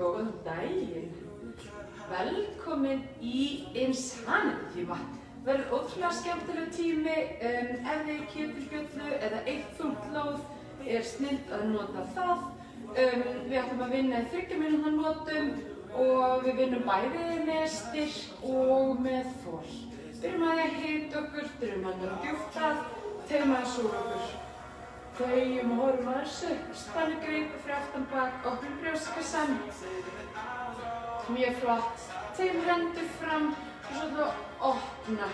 Góðan daginn. Velkomin í Insanity. Verður ótrúlega skemmtileg tími ef þið ketilbjöllu eða eitt þunglóð snillt að nota það. Við ætlum að vinna í 30 mínútna notum og við vinnum bæði með styrk og með þol. Byrjum að hita okkur, dröfum að djúpt að, tegum að súra okkur. Þegjum og horfum aðeins upp, spennu greipa fyrir aftan bak, opnum brjóstkassann. Mjög flott. Tegum hendur fram og svo opna.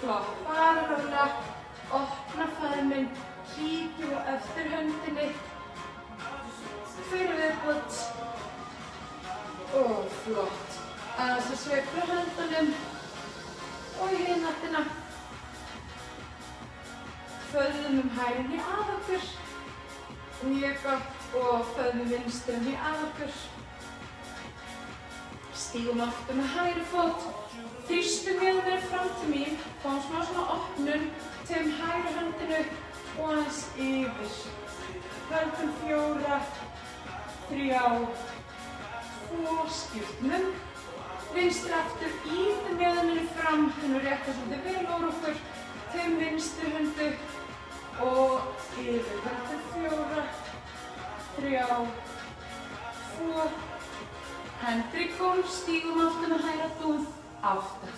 Flott. Bara rólega, opna faðminn, kíkjum á eftir höndinni. Fyrir viðbót. Og flott. Aðeins að sveifla höndunum og í hina áttina. Föðum hægri að okkur. Mjög gott og föðum vinstri að okkur. Stígum aftur með hægri fót. Þrýstum mjöðum fram til mín. Fáum svona opnun. Tegum hægri höndinu og aðeins yfir. Höldum 4, 3, 2, skiptum. Vinstri aftur, ýtum mjöðum fram. Þannig rétta svolítið vel úr okkur. Tegum vinstri höndu og yfir. Höldum 4, 3, 2. Hendur í gólf, stígum aftur með hægra dúð, 8.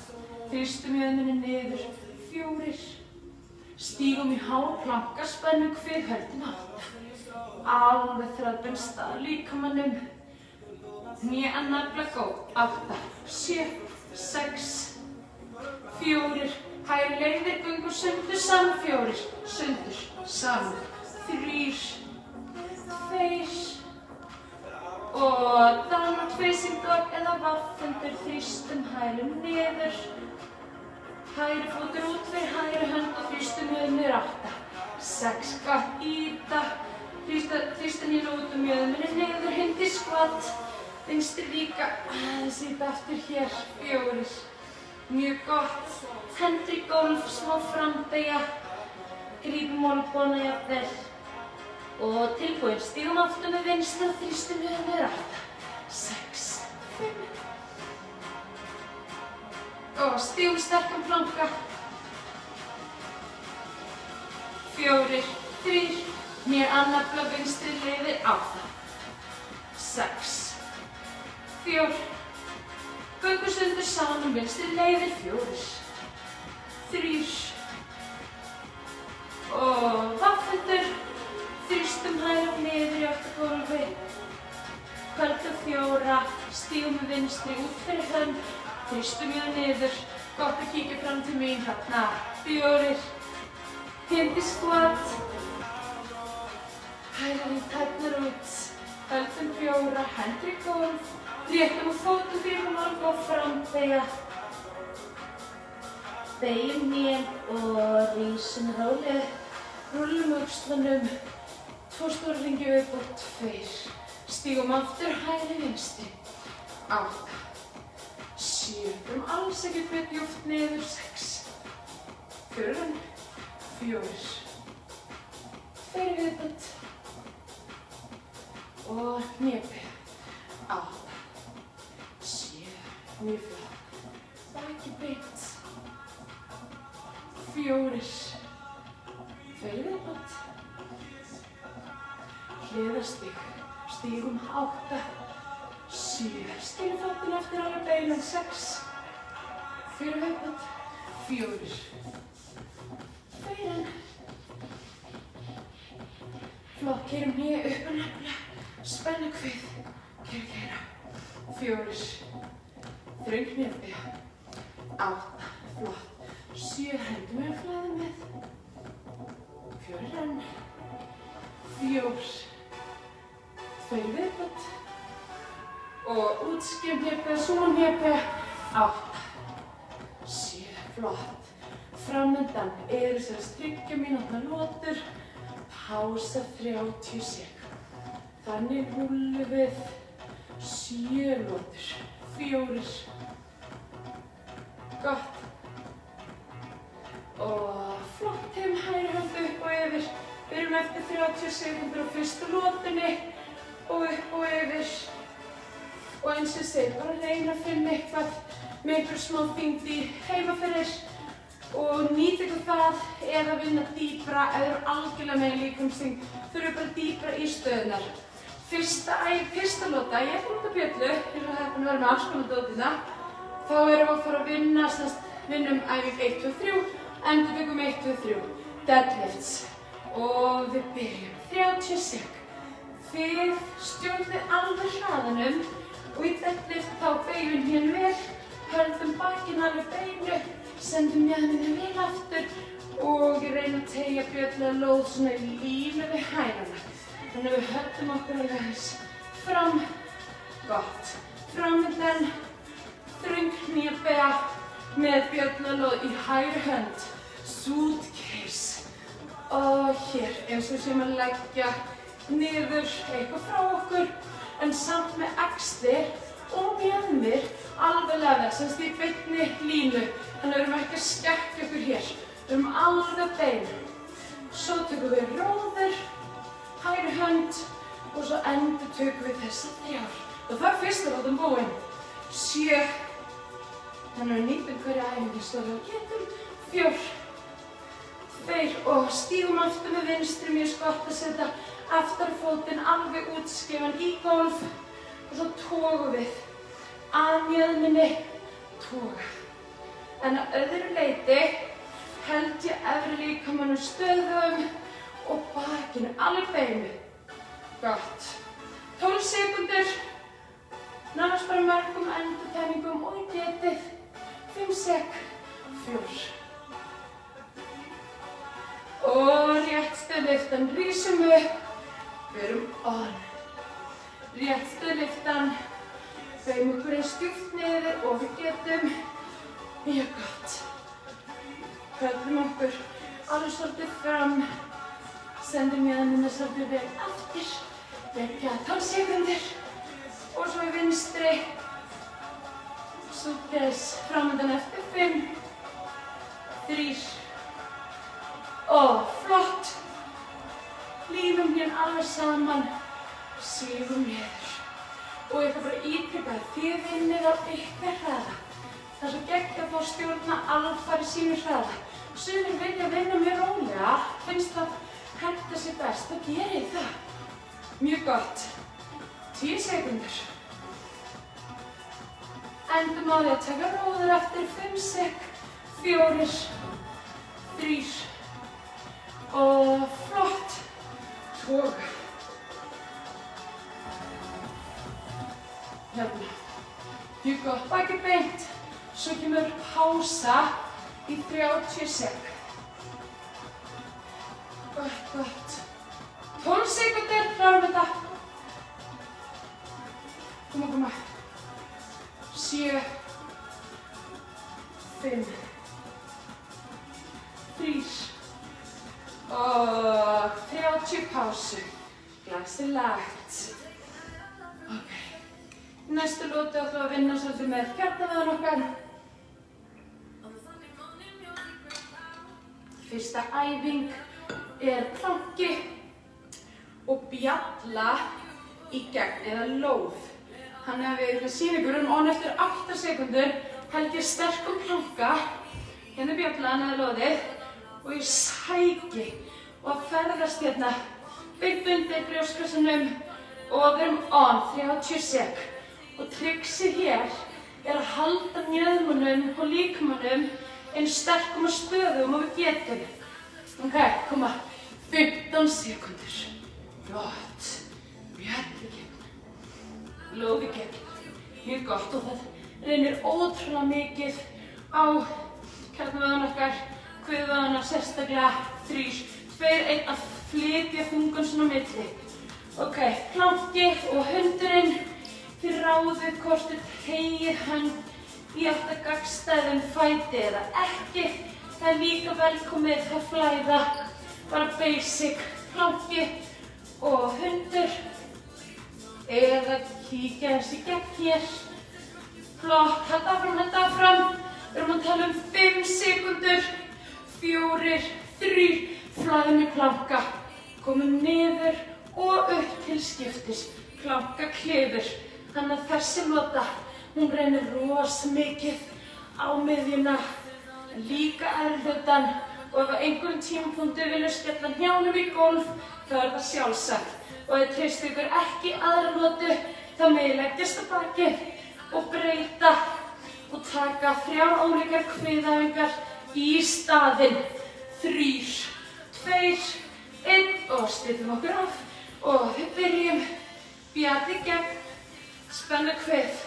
Þrýstum mjöðminni niður, 4. Stígum í hálfplanka, spennum kvið, höldum 8. Alveg þræðbund stað líkamannum. Hné að nafla góð, 8, 7, 6, 4. Hægri leiðir, göngur sundur saman, 4. Sundur saman, 3, 2. Og downward facing dog eða vaffundur, þrýstum hælum niður. Hægri fótur út fyrir hægri hönd og þrýstum mjöðminni 8, 6, gott íta. Þrýstum hér út og mjöðminni niður, hindi skvatt. Vinstri líka, aðeins íta aftur hér, 4. Mjög gott. Hendur í gólf, smá frambeygja. Grípum olnbogana jafnvel. Og tilbúin, stígum aftur með vinstri og þrýstum mjöðminni 8, 6, 5. Og stígum sterkan planka. 4, 3. Mér annafla vinstri leiðir 8, 6, 4. Göngur sundur saman vinstri leiðir 4, 3. Og vaffundur. Þrýstum hægri niður í aftur gólfi. Höldum 4, stígum með vinstri út fyrir hönd. Þrýstum mjög niður. Gott að kíkja fram til mín hérna. 4. Hindi skvatt. Hægri tætnar út. Höldum 4, hendur í gólf. Réttum úr fótum, grípum olnboga frambeygja. Beygjum hnén og rísum rólega. Rúllum öxlunum. 2 stóra hringi upp og 2. Stígum aftur, hægri vinstri. 8, 7. Alls ekki byrja djúpt niður, 6. 4, 4. Fyrir viðbót. Og hnébeygja. 8, 7. Mjög flott. Baki beint. 4. Fyrir viðbót. Hliðarstíg. Stígum 8, 7. Stígum fótinn eftir alveg beinin, 6. Fyrir viðbót. 4. 2. Flott, keyrum hné upp og nefnilega. Spennu kvið. Keyra. 4. Þröng hnébeygja. 8. Flott. 7. Hendum við flæðum með. 4. 4. 2 viðbót. Og útskjum hnébeygja, súlum hnébeygja. 8, 7. Flott. Framundan eru semst 30 mínútna lotur. Pása 30 sekúndur. Þannig rúllum við 7 lotur. 4. Gott. Og flott, tegum hægri hönd upp og yfir. Byrjum eftir 30 sekúndur á fyrstu lotunni. og upp og yfir. Og eins og ég segi, bara reyna að finna eitthvað með einhver smá þyngd í heima fyrir og nýta ykkur það eða vinna dýpra ef þið eru algjörlega með líkamsþyngd, þurfið bara dýpra í stöðunar. Fyrsta lota, ég er búin að bjöllu, ég er heppin að vera með alls konar dótina. Þá erum við að fara að vinna, vinnum æfing 1, 2, 3, endurbyggum 1, 2, 3, deadlifts. Og við byrjum 30 sek. Þið stjórnið alveg hraðanum og í deadlift þá beygjum hérna vel, höldum bakinn alveg beinu, sendum mjöðminni vel aftur og ég reyna að teygja bjöllulega lóð svona í línu við hælana. Þannig að við höldum okkur alveg aðeins fram. Gott. Framhildan, þröng hnébeygja með bjöllulega lóð í hægri hönd. Suitcase. Og hér, eins og sem að leggja niður eitthvað frá okkur, en samt með axlir og mjöðmir alveg leðar, semst í beinni línu. Þannig að við erum ekki að skekkja okkur hér. Við erum alveg bein. Svo tökum við róður, hægri hönd og svo endur tökum við þessa 3. Og það er fyrsta lotan búinn. 7. Þannig að við nýtum hverja æfingu stóri og getum. 4. 2 og stígum aftur með vinstri, mjög gott að setja aftarfótinn alveg útskifan í gólf og svo togum við að mjöðminni, toga. En að öðru leyti held ég efri líkamanum stöðugum og bakinu alveg beinu. Gott. 12 sekúndur, nánast bara mörgum endurtækningum og þið getið. 5 sek, 4. Og rétt stöðliftan, rísum upp, förum on. Rétt stöðliftan, beygjum okkur eins djúpt niður og við getum. Mjög gott. Höldum okkur alveg svolítið fram, sendum mjöðmina svolítið vel aftur, leggja 12 sekúndur og svo í vinstri. Suitcase framöndan eftir 5, 3 og flott. Lífum hérna alveg saman, sígum niður. Og ég ætla bara að ítrykka að þið vinnið á ykkar hraða. Það er svo geggjað að fá að stjórna alfarið sínu hraða. Sumir vilja vinna mjög rólega, finnst það henta sér best, þá gerið það. Mjög gott. 10 sekúndur. Endum á því að taka róður eftir 5 sek, 4, 3 og flott. Toga. Hérna. Mjög gott. Bakið beint. Svo kemur pása í 30 sek. Gott, gott. 12 sekúndur, klárum þetta. Koma. 7, 5, 3 og 30 pásu. Glæsilegt. Ok. Næstu lótu ætlum við að vinna svolítið með hjartavöðvan okkar. Fyrsta æfing er planki og bjalla í gegn eða lóð. Þannig að við ætlum að sýna ykkur on eftir 8 sekúndur held ég sterkum planka, hérna bjallan eða lóðið og ég sæki og að ferðast hérna byggt undir brjóstkassanum og við erum on 30 sek. Og trixið hér er að halda mjöðmunum og líkamanum eins sterkum og stöðugum og við getum. Ok, koma. 15 sekúndur. Flott. Bjalli gegn. Lóði gegn. Mjög gott og það reynir ótrúlega mikið á kjarnavöðvan okkar, kviðvöðvana sérstaklega. 3, 2, 1 að flytja þungan svona á milli. Ok, planki og hundurinn. Þið ráðið hvort þið teygið hönd í átt að gagnstæðum fæti eða ekki. Það er líka velkomið að flæða bara basic planki og hundur. Eða kíkja eins í gegn hér. Flott, halda áfram. Við erum að tala um 5 sekúndur. 4, 3, flæðum í planka. Komum niður og upp til skiptis. plankaklifur. Þannig að þessi nota, hún reynir rosa mikið á miðjuna, en líka erflutan. Og ef á einhverjum tímapunkti vilja skella hnjánum í gólf, þá það sjálfsagt. Og ef treystu ykkur ekki aðra notu, þá megi leggjast á bakið og breyta og taka 3 ólíkar kviðæfingar í staðinn. 3, 2, 1 og stillum okkur af. Og við byrjum bjati gegn, spenna kvið.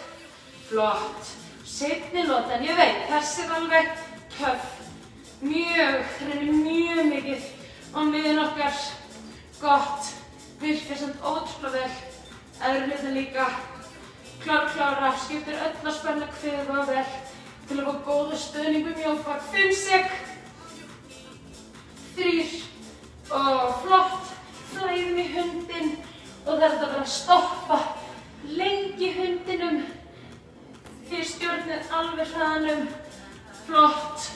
Flott. Seinni notan, ég veit, þessi er alveg töff. Reynir mjög mikið á miðjun okkar. Gott. Virkar samt ótrúlega vel. Erflutan líka. Klára. Skiptir öll að spenna kvið og vel til að fá góða stöðningu mjóbak. 5 sek. 3 og flott. Flæðum í hundinn og það er þetta bara að stoppa lengi hundinum. Þið stjórnið alveg hraðanum. Flott.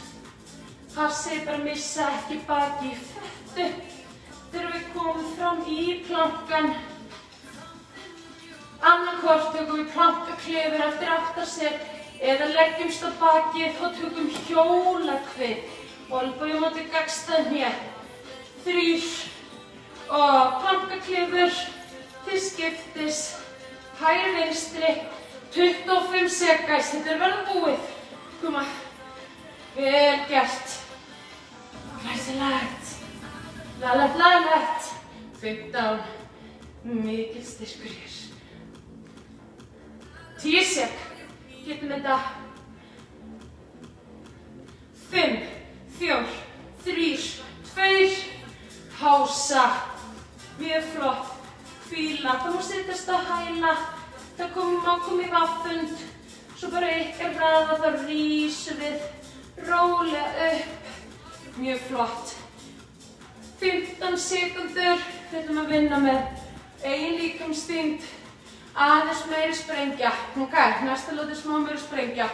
Passið bara að missa ekki baki í fettu þegar við komum fram í plankan. Annarkvort tökum við plankaklifur eftir aftarseg eða leggjumst á bakið og tökum hjólakvið. Olnbogi á móti gagnstæð hné. 3 og plankaklifur til skiptis. Hægri vinstri. 25 sekæs. Þetta er verið búið. Koma. Vel gert. Glæsilegt. Lalegt. 15. Mikil styrkur hér. 10 sek. Getum þetta. 5, 4, 3, 2. Pása. Mjög flott. Hvíla. Það má setjast á hæla. Það má koma í vaffund. Svo bara ykkar hraða þá rísum við rólega upp. Mjög flott. 15 sekundur. Við ætlum að vinna með eigin líkamsþyngd. Aðeins meiri sprengja. Ok, næsta lóti smá meiri sprengja.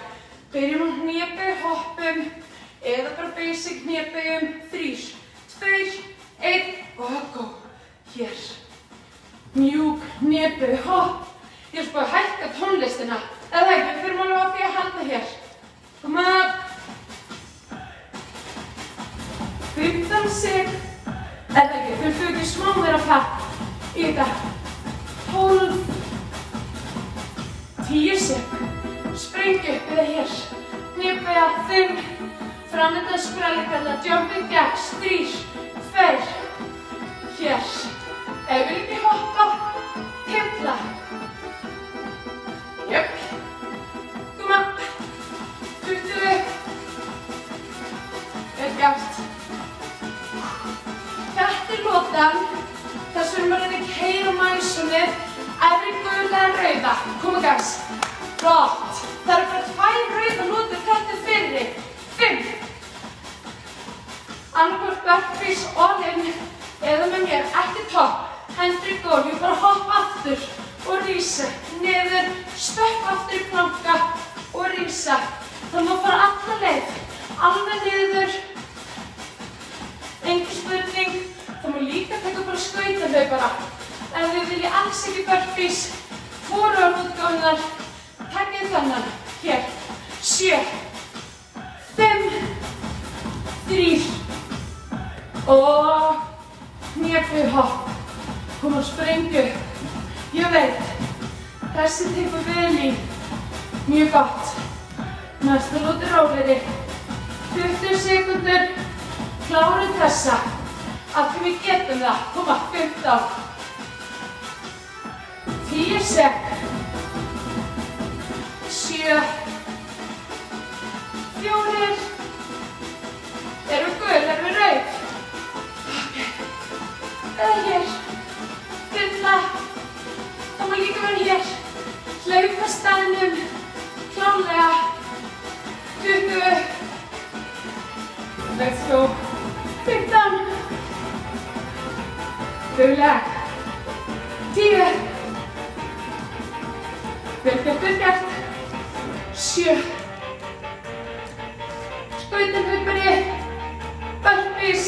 Byrjum á hnébeygju hoppum eða bara basic hnébeygum. 3, 2, 1 og go. Hér. Mjúk hnébeygju hopp. Ég er sko að hækka tónlistina. Eða ekki, við fyrir alveg á því að halda hér. Koma upp. 15 sek. Eða ekki, við fyrir ekki smá meira papp í þetta. 12. 10 sek. Sprengju upp eða hér. Hnébeygja 5. Framönda sprellikalla, jumping jacks. 3, 2. Hér. Ef við ekki hoppa, himla. Jöp. Koma. 20. Vel gert. Þetta er lotan. Þess vegna maður ekki heyra mæsunið. Efri gula en rauða. Koma guys. Flott. Það eru bara 2 rauða lotur. Þetta er fyrri. 5. Annarkvort burpees all in. Eða með mér. Ekki topp. Hendur í gólf. Ég bara hoppa aftur. Og rísa. Niður. Stökk aftur í planka. Og rísa. Það má fara alla leið. Alveg niður. Engin spurning. Það má líka taka bara skautahlaupara. Ef þið viljið alls ekki burpees, útgáfunar, takkið þennan. Hér. 7, 5, 3 og hnébeygjuhopp. Koma og sprengju. Ég veit, þessi tekur vel í. Mjög gott. Næsta lóti rólegri. 20 sekundur. Klárum þessa. Af því við getum það. Koma, 15. 10 sek. 7. 4. Erum við gul? Erum við rauð? Ok. Eða hér. Fylla. Það má líka vera hér. Hlaupa staðnum. Klálega. 20. Let's go. 15. Dugleg. 10. Vel gert. 7. Skautahlaupari. Burpees.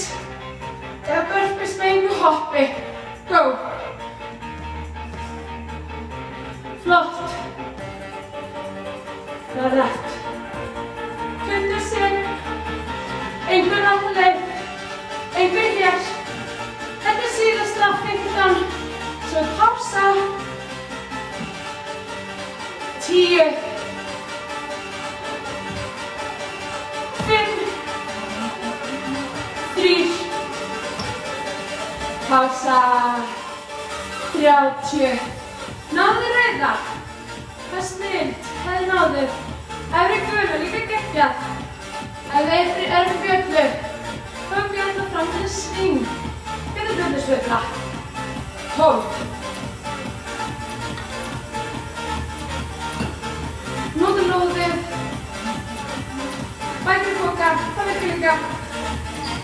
Eða burpees með engu hoppi. Go. Einhver annar leið. Einhver hér. Þetta síðasta 15. Svo pása. 10. 5. 3. Pása. 30. Náðu rauða. Það er snilt. Það er náður. Efri gula, líka geggjað. Ef það er bjöllu. Höfum bjöllu fram til sving. Þetta bjöllu svifla. 12. Nótum lóðið. Bækri boka, það virkar líka.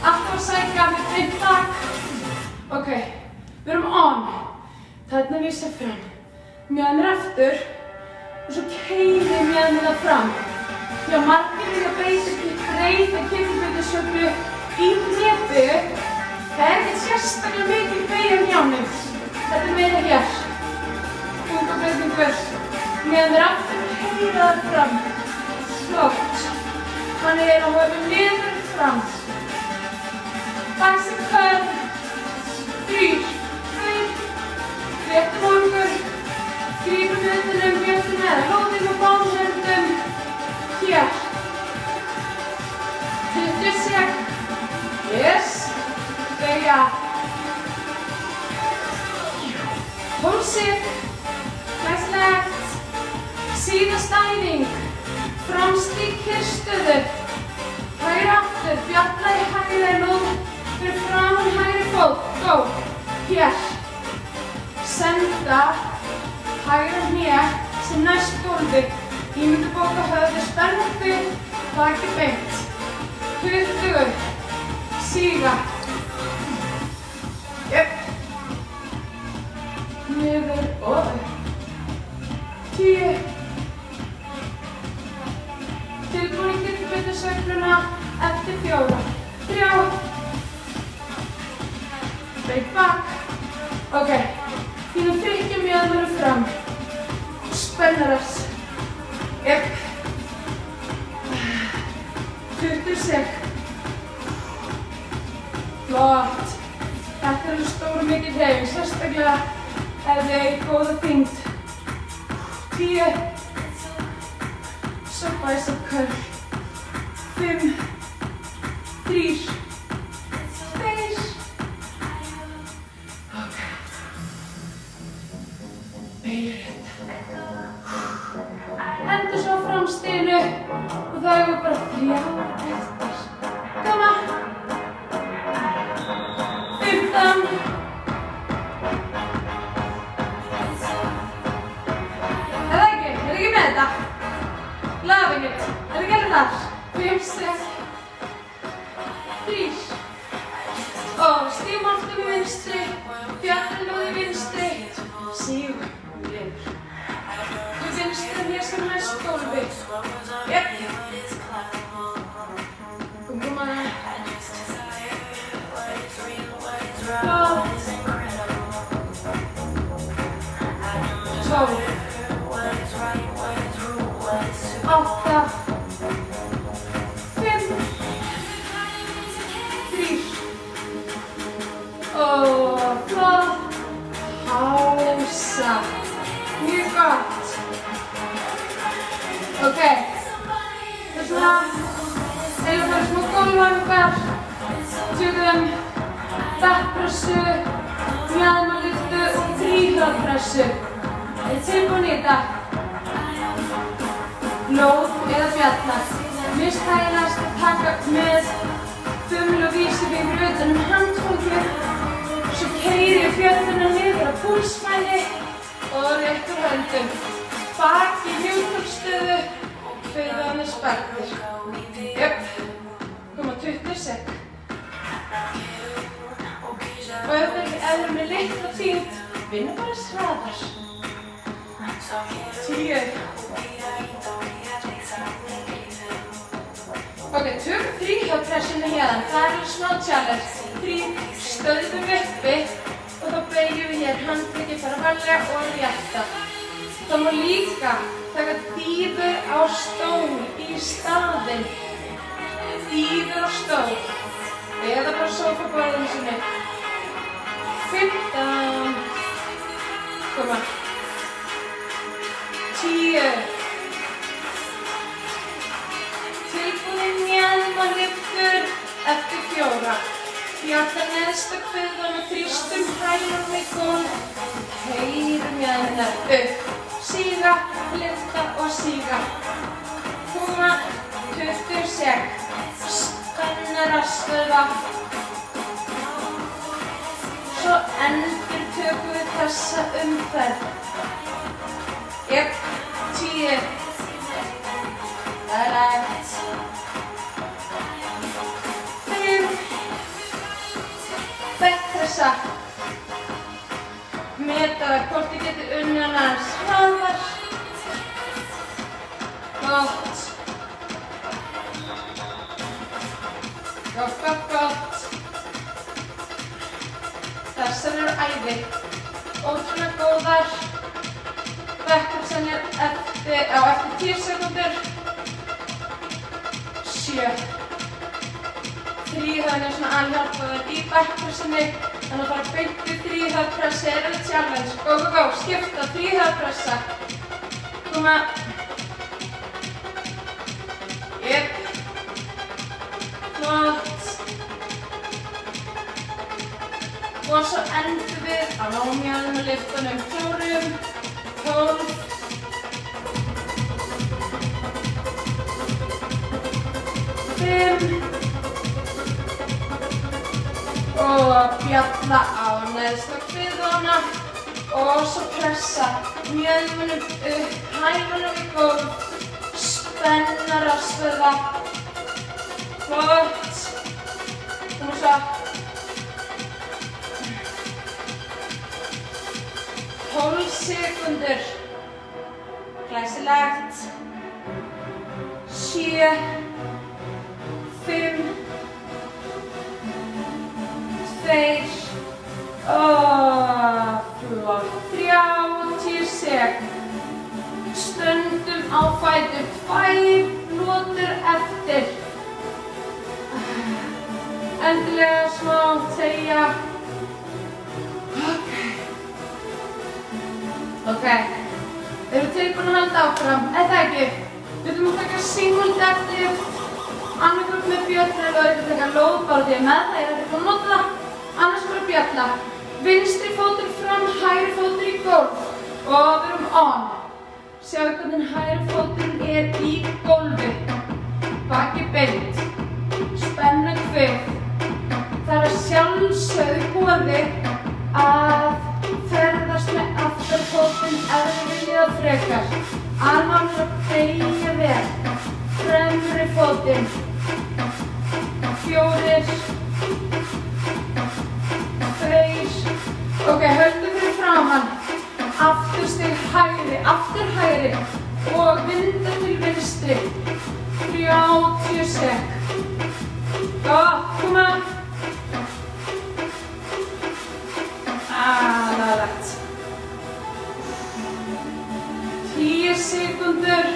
Alltaf að sækja með beint bak. Ok, við erum on. Þarna vísa fram. Mjöðnir aftur. Og svo keyri mjöðnina fram. Já, margir vilja breyta kyrkjuböldusveiflu í hnefi. Það er ekkert sérstaklega mikil beygja mjánum. Þetta er meira hér. Þungabreytingur. Mjöðnir aftur, keyra það fram. Flott. Þannig að höfum niður fram. Bicep curl. 3, 2, réttum okkur. Grípum utanum, bjöllum með lóðum og bánhöndum. Hér. 20 sek. Yes. Beygja. 12 sek. Glæsilegt. Síðasta æfing. Framstíg kyrrstöðu. Hægri aftur, bjalla í hægri lóð. Fyrir framan hægri fót. Go. Hér. Senda. Hægra hné sem næst gólfi. Ímyndaboka höfði spennandi, baki beint. 20. Síga. Jöp. Niður og upp. 10. Tilbúin í kyrkjuböldusveifluna eftir 4. 3. Beint bak. Ok. Þínum þrykkja mjöðmur fram. Spennaras. Jöp. 20 sek. Flott. Þetta eru stór mikil hreyfing, sérstaklega ef þið eigið góða þyngd. 10. Svo bicep curl. 5. 3. 2. Ok. Beygir þetta. Hendur svo fram stiginu og það eru bara 3 eftir. Koma. 15. Er það ekki? Er ekki með þetta? Loving it. Er ekki alveg þar? 5 sek. 3. Og stígum aftur með vinstri. Bjarnlóði vinstri. Sígum niður. Við vinstri hér sem næst gólfi. Jöp. Koma. Flott. 12. 8. 5. 3. Og flott. Pása. Mjög gott. Ok. Það er svona, eða það er smá gólfæfingar. Tökum backpressu, mjaðmalyftu og þríhjólpressu. Er tilbúin í þetta? Lóð eða bjalla. Mist hægast að taka með þuml og vísifingur utan handfóngið. Svo keyri ég bjölluna niður á púlsmæli og réttur höndum. Bak í hjólstöðu, fyrir spennir. Jöp. Koma 20 sek. Og ef þið erum með litla þyngd, vinna bara hraðar. 10. Ok, tökum þríhjólpressuna hérna. Það er smá challenge. 3, stöðum uppi og þá beygjum við hér handlegginn fara varlega og rétta. Það má líka taka dýfur á stól í staðinn. Dýfur á stól. og einu sinni. 15. Koma. 10. Tilbúin mjöðma lyftur eftir 4. Bjarta neðsta kviðan og þrýstum hælunum í gólf. Keyrum mjöðmina upp. Síga, lyfta og síga. Koma 20 sek. Spenna rassvöðva. Svo endurtökum við þessa umferð. 1, 10. Það er hægt. 5. Bekkpressa. Meta það hvort þið getið unnið hana aðeins hraðar. Gott. Gott, gott, gott. Þessar eru æði. Ótrúlega góðar. Bekkpressan er eftir 10 sekúndur. 7. Þríhöfn er svona alhjálpaður í bekkpressinni. Þannig að fara beint við þríhöfnpressi er alveg challenge. Go, go, go. Skipta, þríhöfnpressa. Koma. Jep. Flott. Og svo endum við á mjöðum og lyftunum 4, 12. 5. Og bjalla á neðsta kviðvona og svo pressa mjöðmunum upp, hælunum í gólf, spenna rassvöðva. Flott. Og svo 12 sekúndur. Glæsilegt. 7, 5, 2, flott. 30 sek. Stöndum á fætur. 2 mínútur eftir. Endilega smá teygja. Ok. Erum við tilbúin að halda áfram? Það ekki? Við ætlum að taka single deadlift. Annarkvöld með bjöllu eða við ætlum að taka low bar og ég er með það. Ég ætla ekki að nota það. Annars bara bjalla. Vinstri fótur fram, hægri fótur í gólf. Og við erum on. Sjáu hvernig hægri fóturinn er í gólfi. Baki beint. Spenna kvið. Það er sjálfsögðu boði að ferðast með afturfótinn ef þið viljið það frekar. Alveg að beygja vel. Fremri fótinn. 4, 2. Ok, höldum fyrir framann. Afturstig hægri, aftur hægri. Og vinda til vinstri. 30 sek. Gott, koma. Aðalegt. 10 sekúndur.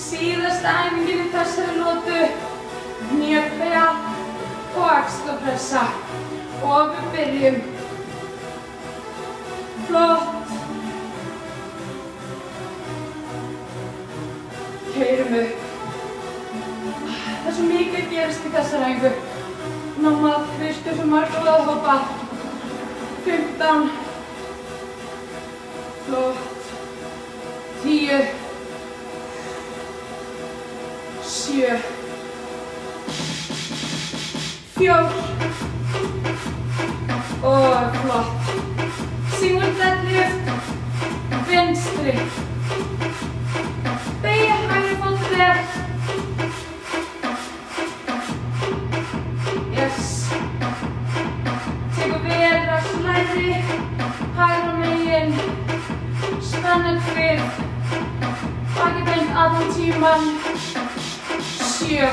Síðasta æfingin í þessari lotu. Hnébeygja og axlapressa. Og við byrjum. Flott. Keyrum upp. Það er svo mikið gerist í þessari æfingu. Mamma virtu svo marga vaðhoppa. 15. Flott. 10. 7. 4. Og flott. Single deadlift. Vinstri. Beygja hægri fótur vel. Yes. Tekur vel rass læri. Hægra megin. Spenna kvið. Baki beint allan tíman. 7.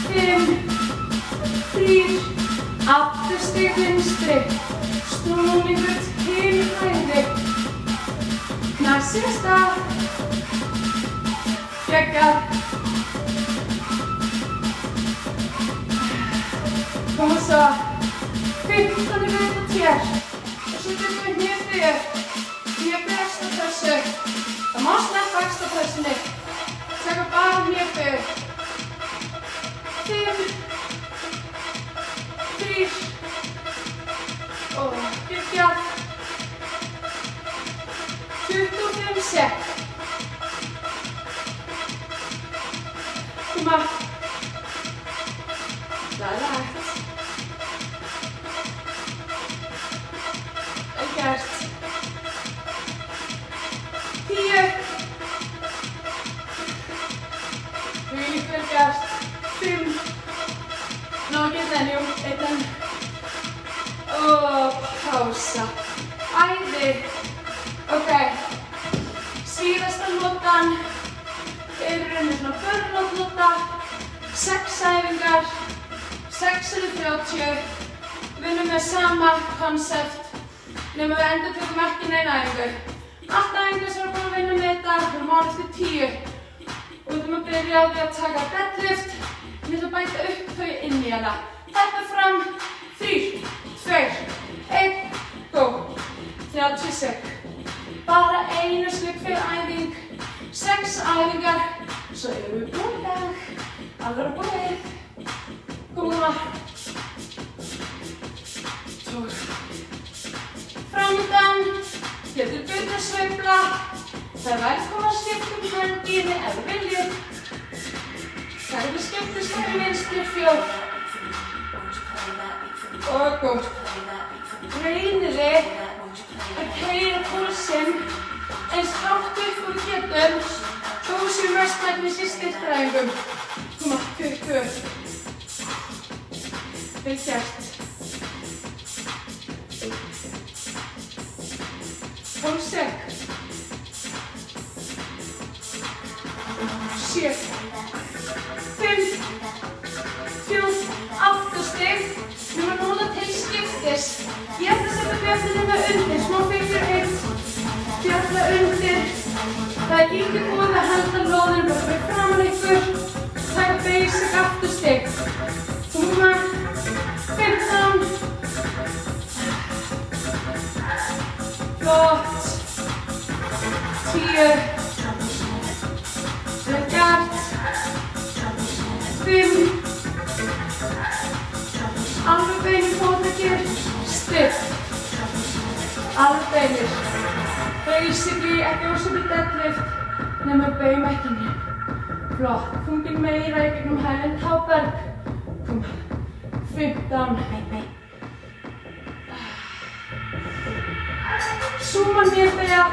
5. 3. Afturstig vinstri. Snúningur til hægri. Knæsir stað. Geggjað. Koma svo 15 í viðbót hér. Og svo tökum við hnébeygju. Hnébeygju ekstra pressu. Það má sleppa ekstra pressunni. Taka bara hnébeygju. 5, 3 og geggjað. 25 sekk. Koma. Það er hægt. Vel gert. 10. Mjög vel gert. 5. Ná ekki enn, jú, einn enn. Og pása. Æði. Ok. Síðasta lotan er í rauninni svona burnout-lota. 6 æfingar. 6 x 30. Vinnum með sama konsept. Nema við endurtökum ekki neina æfingu. Allt æfingar sem við erum búin að vinna með þetta, við erum árið eftir 10. Og við ætlum að byrja á því að taka deadlift. Við ætlum að bæta upp þau inn í hana. Þetta fram. 3, 2, 1, go. 30 sekk. Bara einu slurk fyrir æfing. 6 æfingar. Svo erum við búin í dag. Alveg búið. Koma. 12. Framöndan. Getur betur að sveifla. Það er velkomin að skipta hendinni ef þið viljið. Það er við skiptist fyrir vinstri 4. Og góð. Reyniði að keyra púlsinn eins hátt upp og við getum þó sem mestmægnis í styrktaræfingum. Koma, 20. Vel gert. 12 sekk. 7. 5. 4. 8 stig. Við erum núna til skiptis. Ég ætla að setja bjölluna undir, smá fyrir 1. Bjölla undir. Það er ekki búið að halda lóðinu bara fyrir framan ykkur. Taka basic afturstig. Koma. 15. Flott. 10. Vel gert. 5. Alveg beinir fótleggir. Stiff. Alveg beinir. Basically ekki ósöfni deadlift nema bein ekki nefn. Flott. Þungin meira í gegnum hæginn táberg. Koma. 15. Súma hnébeygja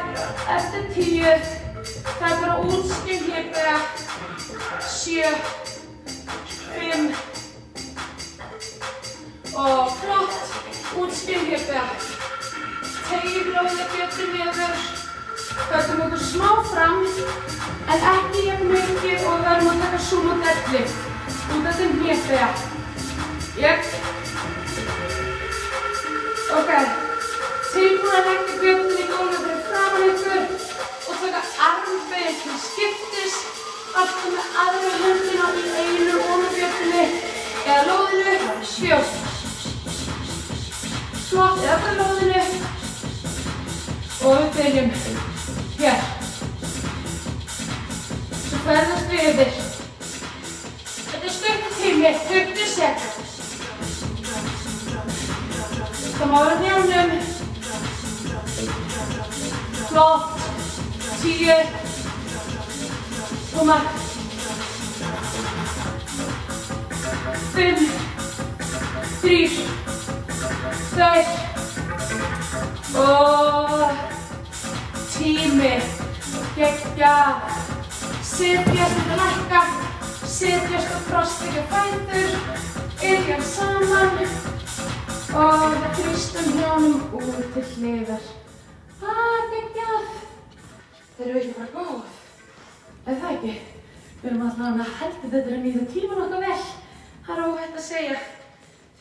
eftir 10. Það er bara útskinn hnébeygja. 7. 5. Og flott. Útskinn hnébeygja. Teygir blóðið betur niður. Fötum okkur smá fram, en ekki jafn mikið og við verðum að taka sumo deadlift. Út af þeim hnébeygja. Jep. Ok. Tilbúin að leggja bjöllunni í gólfið fyrir framan ykkur og taka armbeygju til skiptis. Alltaf með aðra höndina í einu og með bjöllunni eða lóðinu. 4. Flott, eða bara lóðinu. Og við byrjum hér. Svo ferðast við yfir. Þetta er stutt tími, 20 sekk. Það má vera hnjánum. Flott. 10. Koma. 5. 3. 2. Og tími. Geggjað. Setjast og lækka. Setjast og krossleggja fætur. Iljan saman. Og við þrýstum hnjánum út til hliðar. Geggjað. Þeir eru ekki bara góð. Eða það ekki. Við erum allavega að heldur þetta að nýta tíman okkar vel. Það er óhætt að segja.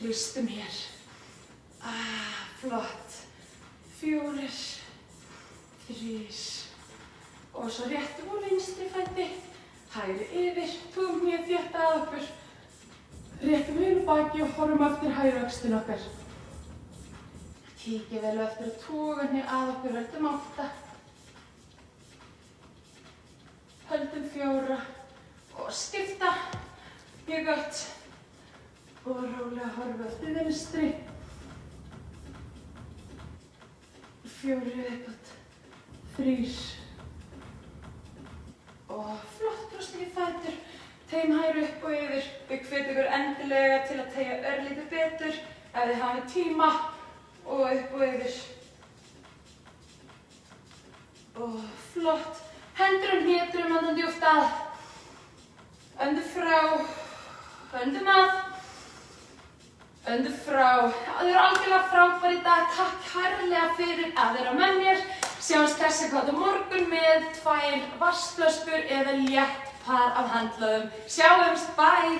Þrýstum hér. Flott. 4. 3. Og svo réttum úr vinstri fæti. Hægri yfir. Tókum hér þétt að okkur. Réttum yfir baki og horfum eftir hægri öxlin okkar. Kíkja vel eftir að toga að okkur, höldum 8. Höldum 4 og skipta. Mjög gott. Og rólega horfa eftir vinstri. 4 viðbót. 3. Og flott, brjóstakið fætur. Tegjum hægri upp og yfir. Við hvetjum ykkur endilega til að teygja örlítið betur ef þið hafið tíma. Og upp og yfir. Og flott. Hendur hnétrum, andum djúpt að. Öndum frá. Öndum að. Öndum frá. Þið eru algjörlega frábær í dag. Takk kærlega fyrir að vera með mér. Sjáumst þessi hvað á morgun með 2 vatnsflöskur eða létt par af handklæðum. Sjáumst, bye!